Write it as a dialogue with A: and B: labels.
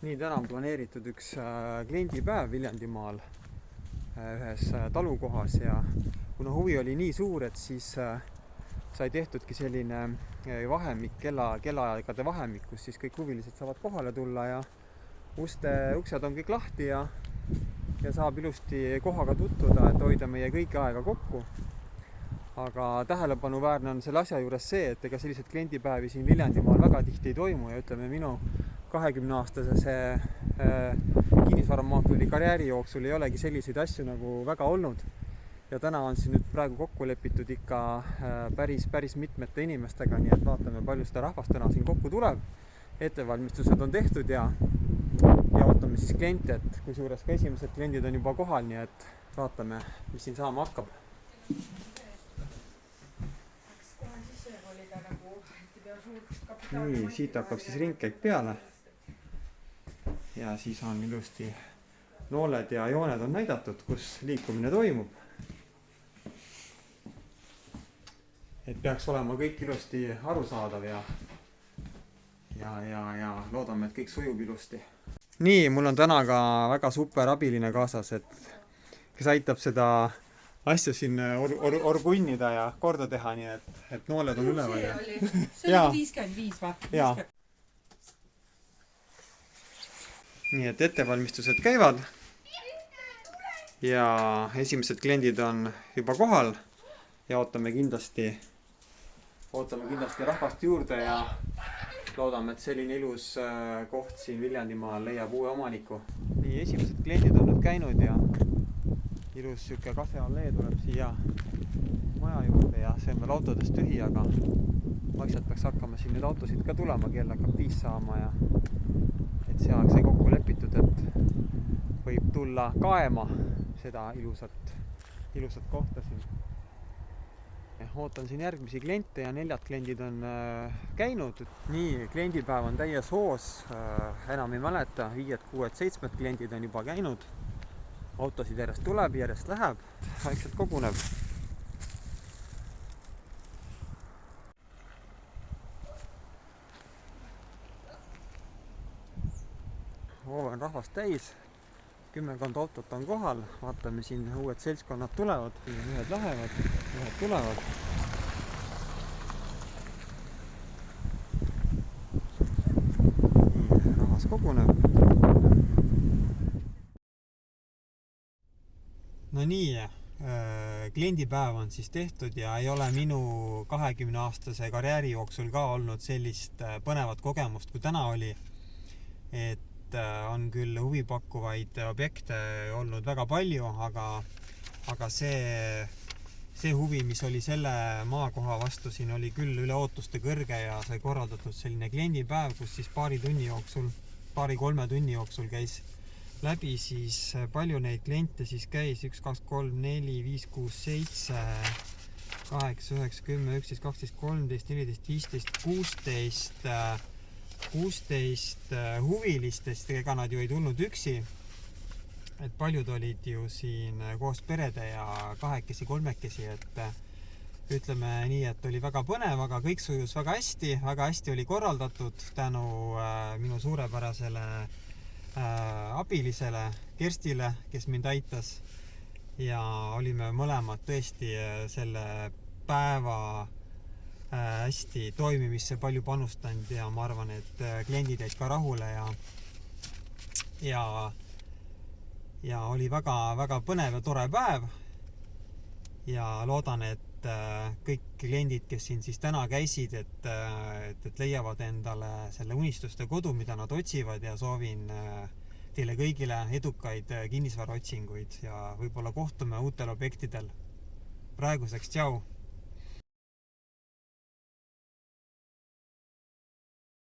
A: Nii, täna on planeeritud üks kliendipäev Viljandimaal ühes talukohas ja kuna huvi oli nii suur, et siis sai tehtudki selline vahemik, kellaaegade vahemik, kus siis kõik huvilised saavad kohale tulla ja uksed on kõik lahti ja saab ilusti kohaga tutvuda, et hoida meie kõigi aega kokku. Aga tähelepanuväärne on selle asja juures see, et ega sellised kliendipäevi siin Viljandimaal väga tihti ei toimu ja ütleme minu 20-aastase kinnisvaramaakleri karjääri jooksul ei olegi selliseid asju nagu väga olnud. Ja täna on siin nüüd praegu kokku lepitud ikka päris mitmete inimestega, nii et vaatame, palju seda rahvast täna siin kokku tuleb. Ettevalmistused on tehtud ja ootame siis kliente, et kusjuures ka esimesed kliendid on juba kohal, nii et vaatame, mis siin saama hakkab. Nii, siit hakkab siis ringkäik peale ja siis on ilusti nooled ja jooned on näidatud, kus liikumine toimub. Et peaks olema kõik ilusti arusaadav ja loodame, et kõik sujub ilusti. Nii, mul on täna ka väga super abiline kaasas, kes aitab seda asju siin orgunnida ja korda teha, nii et nooled on üleval.
B: See oli 55 va?
A: Jaa. Nii et ettevalmistused käivad ja esimesed kliendid on juba kohal ja ootame kindlasti rahvast juurde ja loodame, et selline ilus koht siin Viljandimaal leiab uue omaniku. Nii, esimesed kliendid on nüüd käinud ja ilus siuke kaseallee tuleb siia maja juurde ja see on veel autodest tühi, aga vaikselt peaks hakkama siin nüüd autosid ka tulema, kell hakkab 5 saama ja et see aeg sai kokku lepitud, et võib tulla kaema seda ilusat kohta siin. Ootan siin järgmisi kliente ja 4 kliendid on käinud. Nii, kliendipäev on täies hoos, enam ei mäleta, 5, 6, 7 kliendid on juba käinud. Autosid järjest tuleb, järjest läheb, vaikselt koguneb. Hoov on rahvast täis, 10 autot on kohal, vaatame siin uued seltskonnad tulevad, ühed lähevad, ühed tulevad. Nii, rahvas koguneb. No nii, kliendipäev on siis tehtud ja ei ole minu 20-aastase karjääri jooksul ka olnud sellist põnevat kogemust, kui täna oli. Et on küll huvipakkuvaid objekte olnud väga palju, aga see huvi, mis oli selle maakoha vastu, siin oli küll üle ootuste kõrge ja sai korraldatud selline kliendipäev, kus siis paari-kolme tunni jooksul käis läbi siis palju neid kliente siis käis 1, 2, 3, 4, 5, 6, 7, 8, 9, 10, 11, 12, 13, 14, 15, 16 huvilistest, ega nad ju ei tulnud üksi, et paljud olid ju siin koos perede ja kahekesi, kolmekesi, et ütleme nii, et oli väga põnev, aga kõik sujus väga hästi oli korraldatud tänu minu suurepärasele abilisele Kerstile, kes mind aitas ja olime mõlemad tõesti selle päeva hästi toimimisse palju panustanud ja ma arvan, et kliendid jäid ka rahule ja oli väga põnev ja tore päev ja loodan, et kõik kliendid, kes siin siis täna käisid, et leiavad endale selle unistuste kodu, mida nad otsivad ja soovin teile kõigile edukaid kinnisvaraotsinguid ja võib-olla kohtume uutel objektidel. Praeguseks tšau!